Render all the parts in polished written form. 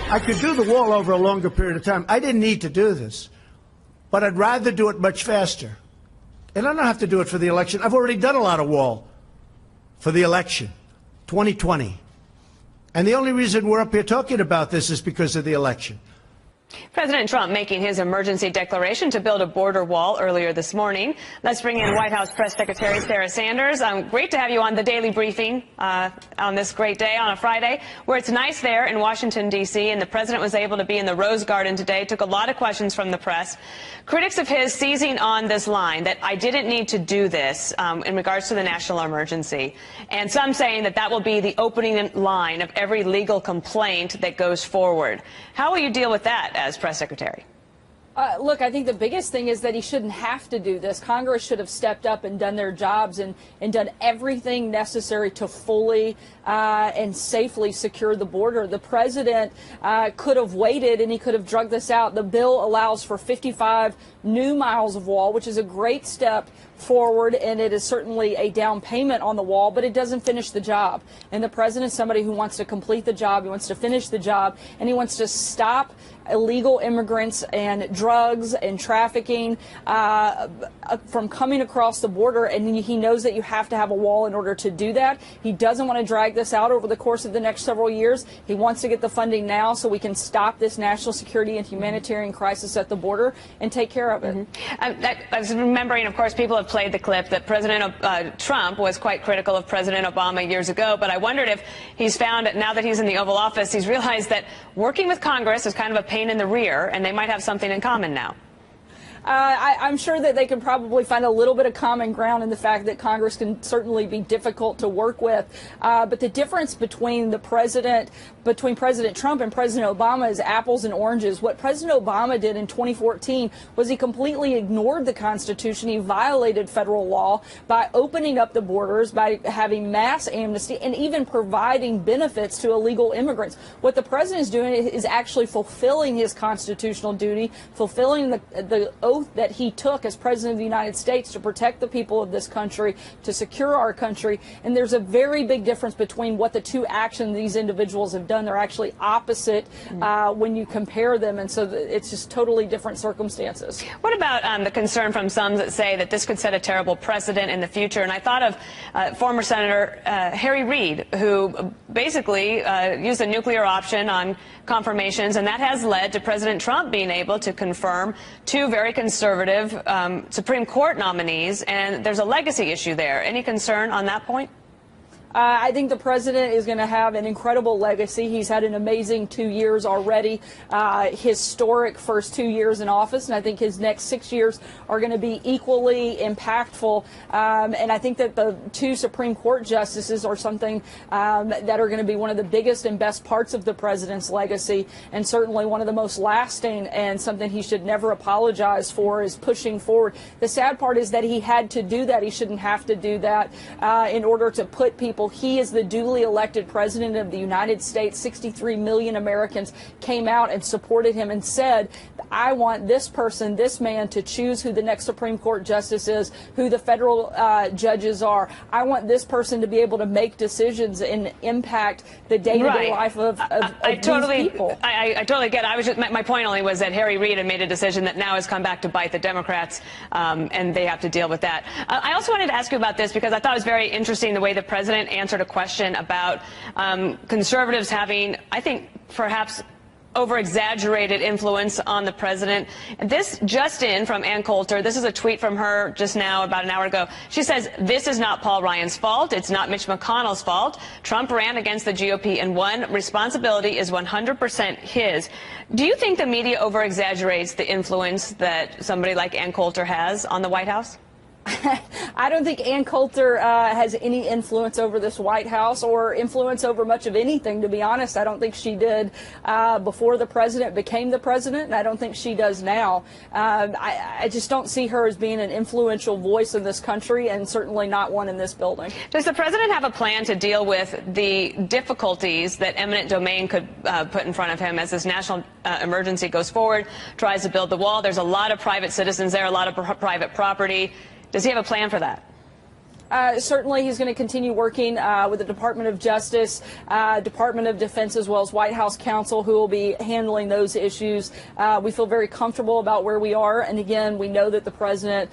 I could do the wall over a longer period of time. I didn't need to do this, but I'd rather do it much faster. And I don't have to do it for the election. I've already done a lot of wall for the election, 2020. And the only reason we're up here talking about this is because of the election. President Trump making his emergency declaration to build a border wall earlier this morning. Let's bring in White House Press Secretary Sarah Sanders. Great to have you on the Daily Briefing on this great day, on a Friday, where it's nice there in Washington, D.C., and the president was able to be in the Rose Garden today, took a lot of questions from the press. Critics of his seizing on this line that I didn't need to do this in regards to the national emergency, and some saying that that will be the opening line of every legal complaint that goes forward. How will you deal with that as press secretary? Look, I think the biggest thing is that he shouldn't have to do this. Congress should have stepped up and done their jobs and done everything necessary to fully and safely secure the border. The president could have waited and he could have drugged this out. The bill allows for 55 new miles of wall, which is a great step forward, and it is certainly a down payment on the wall, but it doesn't finish the job. And the president is somebody who wants to complete the job, he wants to finish the job, and he wants to stop illegal immigrants and drugs and trafficking from coming across the border, and he knows that you have to have a wall in order to do that. He doesn't want to drag this out over the course of the next several years. He wants to get the funding now so we can stop this national security and humanitarian crisis at the border and take care of it. I was remembering, of course, people have played the clip that President Trump was quite critical of President Obama years ago, but I wondered if he's found, now that he's in the Oval Office, he's realized that working with Congress is kind of a pain in the rear, and they might have something in common now. I'm sure that they can probably find a little bit of common ground in the fact that Congress can certainly be difficult to work with. But the difference between President Trump and President Obama is apples and oranges. What President Obama did in 2014 was he completely ignored the Constitution. He violated federal law by opening up the borders, by having mass amnesty, and even providing benefits to illegal immigrants. What the president is doing is actually fulfilling his constitutional duty, fulfilling the oath that he took as president of the United States to protect the people of this country, to secure our country. And there's a very big difference between what the two actions these individuals have done. They're actually opposite when you compare them, and so it's just totally different circumstances. What about the concern from some that say that this could set a terrible precedent in the future? And I thought of former Senator Harry Reid, who basically used the nuclear option on confirmations, and that has led to President Trump being able to confirm two very conservative Supreme Court nominees, and there's a legacy issue there. Any concern on that point? I think the president is going to have an incredible legacy. He's had an amazing 2 years already, historic first 2 years in office, and I think his next 6 years are going to be equally impactful. And I think that the two Supreme Court justices are something that are going to be one of the biggest and best parts of the president's legacy, and certainly one of the most lasting, and something he should never apologize for is pushing forward. The sad part is that he had to do that. He shouldn't have to do that in order to put people. He is the duly elected president of the United States. 63 million Americans came out and supported him and said, I want this person, this man, to choose who the next Supreme Court justice is, who the federal judges are. I want this person to be able to make decisions and impact the day-to-day life of these people. I totally get it. My point only was that Harry Reid had made a decision that now has come back to bite the Democrats, and they have to deal with that. I also wanted to ask you about this because I thought it was very interesting the way the president answered a question about conservatives having, I think, perhaps over-exaggerated influence on the president. This just in from Ann Coulter. This is a tweet from her just now, about an hour ago. She says, this is not Paul Ryan's fault. It's not Mitch McConnell's fault. Trump ran against the GOP and won. Responsibility is 100% his. Do you think the media over-exaggerates the influence that somebody like Ann Coulter has on the White House? I don't think Ann Coulter has any influence over this White House or influence over much of anything, to be honest. I don't think she did before the president became the president, and I don't think she does now. I just don't see her as being an influential voice in this country, and certainly not one in this building. Does the president have a plan to deal with the difficulties that eminent domain could put in front of him as this national emergency goes forward, tries to build the wall? There's a lot of private citizens there, a lot of private property. Does he have a plan for that? Certainly, he's going to continue working with the Department of Justice, Department of Defense, as well as White House counsel, who will be handling those issues. We feel very comfortable about where we are. And again, we know that the president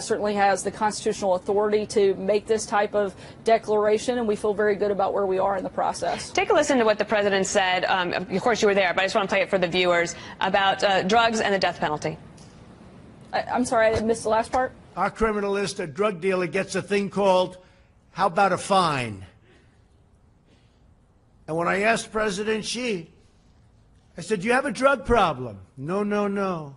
certainly has the constitutional authority to make this type of declaration, and we feel very good about where we are in the process. Take a listen to what the president said. Of course, you were there, but I just want to play it for the viewers about drugs and the death penalty. I'm sorry, I missed the last part. Our criminalist, a drug dealer, gets a thing called, how about a fine? And when I asked President Xi, I said, you have a drug problem? No, no, no.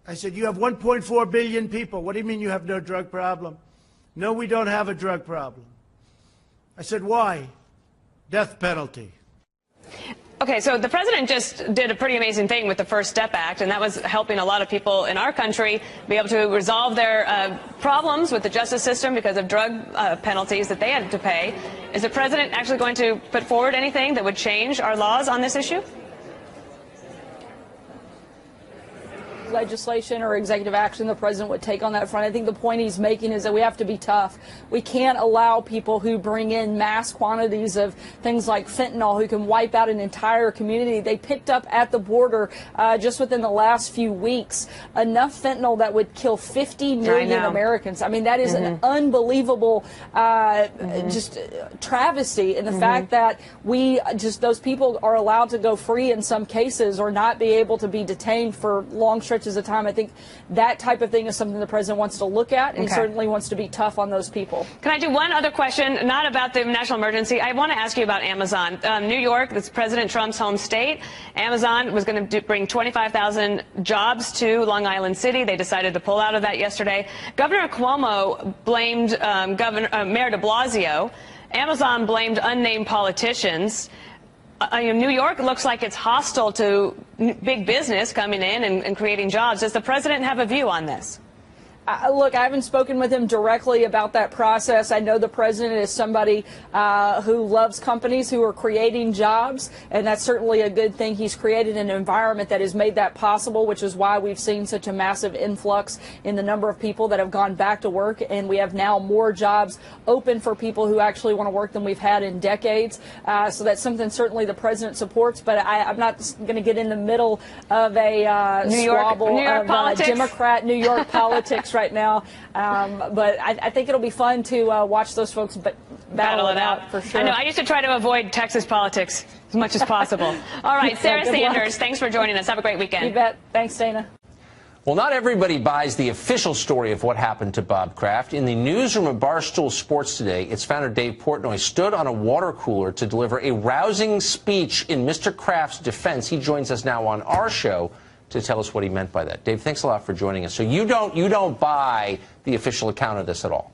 I said, you have 1.4 billion people. What do you mean you have no drug problem? No, we don't have a drug problem. I said, why? Death penalty. Okay, so the president just did a pretty amazing thing with the First Step Act, and that was helping a lot of people in our country be able to resolve their problems with the justice system because of drug penalties that they had to pay. Is the president actually going to put forward anything that would change our laws on this issue? Legislation or executive action the president would take on that front. I think the point he's making is that we have to be tough. We can't allow people who bring in mass quantities of things like fentanyl who can wipe out an entire community. They picked up at the border just within the last few weeks enough fentanyl that would kill 50 million Americans. I mean, that is an unbelievable just travesty in the fact that those people are allowed to go free in some cases or not be able to be detained for long stretches of time. I think that type of thing is something the president wants to look at, and he certainly wants to be tough on those people. Can I do one other question, not about the national emergency? I want to ask you about Amazon. New York, that's President Trump's home state. Amazon was going to bring 25,000 jobs to Long Island City. They decided to pull out of that yesterday. Governor Cuomo blamed Mayor de Blasio. Amazon blamed unnamed politicians. New York looks like it's hostile to big business coming in and creating jobs. Does the president have a view on this? Look, I haven't spoken with him directly about that process. I know the president is somebody who loves companies who are creating jobs, and that's certainly a good thing. He's created an environment that has made that possible, which is why we've seen such a massive influx in the number of people that have gone back to work, and we have now more jobs open for people who actually want to work than we've had in decades. So that's something certainly the president supports, but I'm not going to get in the middle of a squabble of Democrat New York politics right now, but I think it'll be fun to watch those folks battle it out for sure. I know. I used to try to avoid Texas politics as much as possible. All right, Sarah Sanders, thanks for joining us. Have a great weekend. You bet. Thanks, Dana. Well, not everybody buys the official story of what happened to Bob Kraft. In the newsroom of Barstool Sports today, its founder Dave Portnoy stood on a water cooler to deliver a rousing speech in Mr. Kraft's defense. He joins us now on our show to tell us what he meant by that. Dave, thanks a lot for joining us. So you don't buy the official account of this at all?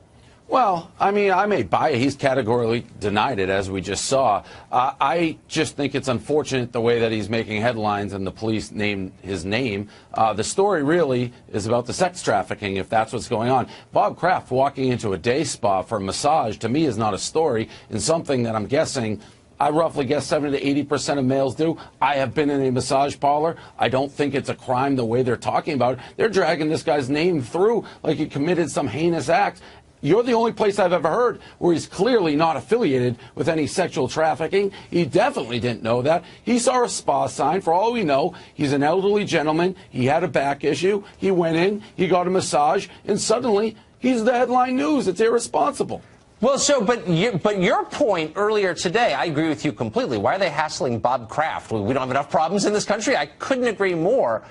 Well, I mean, I may buy it. He's categorically denied it, as we just saw. I just think it's unfortunate the way that he's making headlines and the police named his name. The story really is about the sex trafficking, if that's what's going on. Bob Kraft walking into a day spa for a massage, to me, is not a story, and something that I'm guessing I roughly guess 70 to 80% of males do. I have been in a massage parlor. I don't think it's a crime the way they're talking about it. They're dragging this guy's name through like he committed some heinous act. You're the only place I've ever heard where he's clearly not affiliated with any sexual trafficking. He definitely didn't know that. He saw a spa sign. For all we know, he's an elderly gentleman. He had a back issue. He went in, he got a massage, and suddenly he's the headline news. It's irresponsible. Well, but your point earlier today, I agree with you completely. Why are they hassling Bob Kraft? We don't have enough problems in this country? I couldn't agree more.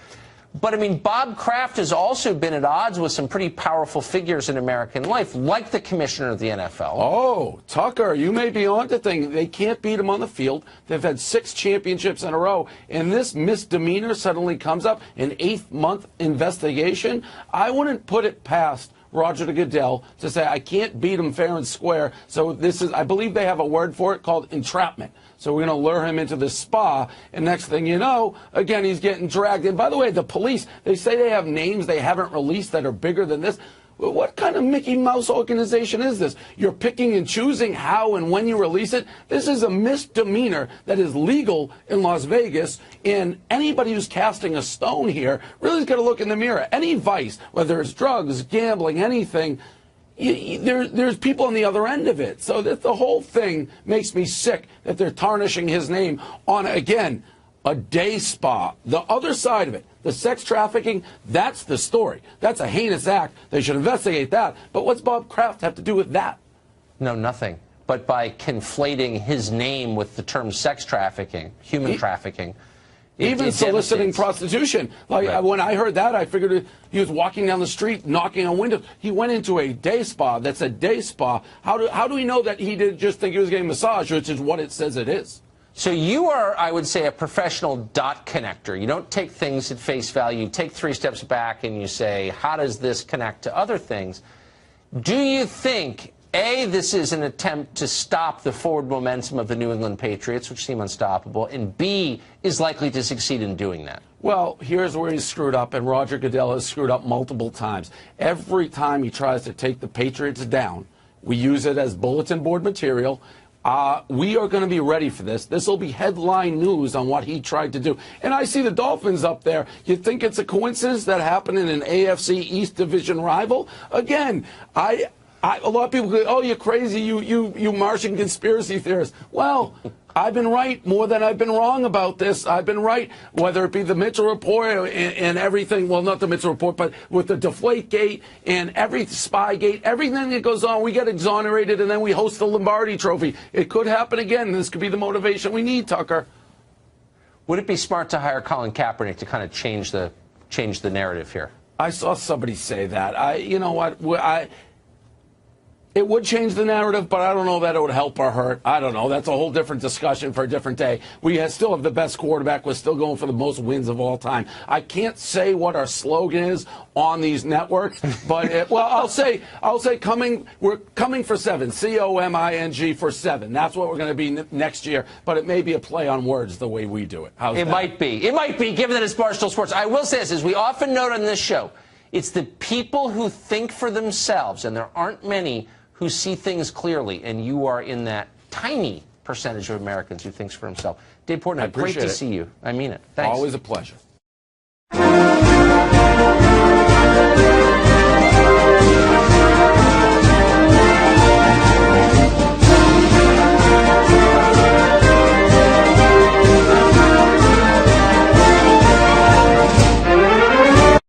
But, I mean, Bob Kraft has also been at odds with some pretty powerful figures in American life, like the commissioner of the NFL. Oh, Tucker, you may be on to thing. They can't beat him on the field. They've had 6 championships in a row. And this misdemeanor suddenly comes up, an 8-month investigation. I wouldn't put it past Roger Goodell to say, I can't beat him fair and square. So this is, I believe they have a word for it called entrapment. So we're going to lure him into the spa, and next thing you know, again, he's getting dragged. And by the way, the police, they say they have names they haven't released that are bigger than this. Well, what kind of Mickey Mouse organization is this? You're picking and choosing how and when you release it? This is a misdemeanor that is legal in Las Vegas, and anybody who's casting a stone here really has got to look in the mirror. Any vice, whether it's drugs, gambling, anything, there's people on the other end of it. So that the whole thing makes me sick that they're tarnishing his name on, again, a day spa. The other side of it, the sex trafficking, that's the story. That's a heinous act. They should investigate that. But what's Bob Kraft have to do with that? No, nothing. But by conflating his name with the term sex trafficking, human trafficking, even soliciting prostitution. Like, right. When I heard that, I figured he was walking down the street, knocking on windows. He went into a day spa. That's a day spa. How do we know that he didn't just think he was getting a massage, which is what it says it is? So you are, I would say, a professional dot connector. You don't take things at face value. You take 3 steps back and you say, how does this connect to other things? Do you think, A, this is an attempt to stop the forward momentum of the New England Patriots, which seem unstoppable, and B, is likely to succeed in doing that? Well, here's where he's screwed up, and Roger Goodell has screwed up multiple times. Every time he tries to take the Patriots down, we use it as bulletin board material. We are going to be ready for this. This will be headline news on what he tried to do. And I see the Dolphins up there. You think it's a coincidence that happened in an AFC East Division rival? Again, a lot of people go, oh, you're crazy, you Martian conspiracy theorists. Well, I've been right more than I've been wrong about this. I've been right, whether it be the Mitchell Report and everything. Well, not the Mitchell Report, but with the Deflategate and every Spygate, everything that goes on, we get exonerated and then we host the Lombardi Trophy. It could happen again. This could be the motivation we need, Tucker. Would it be smart to hire Colin Kaepernick to kind of change the narrative here? I saw somebody say that. You know what? It would change the narrative, but I don't know that it would help or hurt. I don't know. That's a whole different discussion for a different day. We still have the best quarterback. We're still going for the most wins of all time. I can't say what our slogan is on these networks, but I'll say we're coming for 7. COMING for 7. That's what we're going to be next year. But it may be a play on words the way we do it. How's that? Might be. It might be, given that it's Barstool Sports. I will say this, as we often note on this show, it's the people who think for themselves, and there aren't many, who see things clearly, and you are in that tiny percentage of Americans who thinks for himself. Dave Portnoy, great to see you. I mean it. Thanks. Always a pleasure.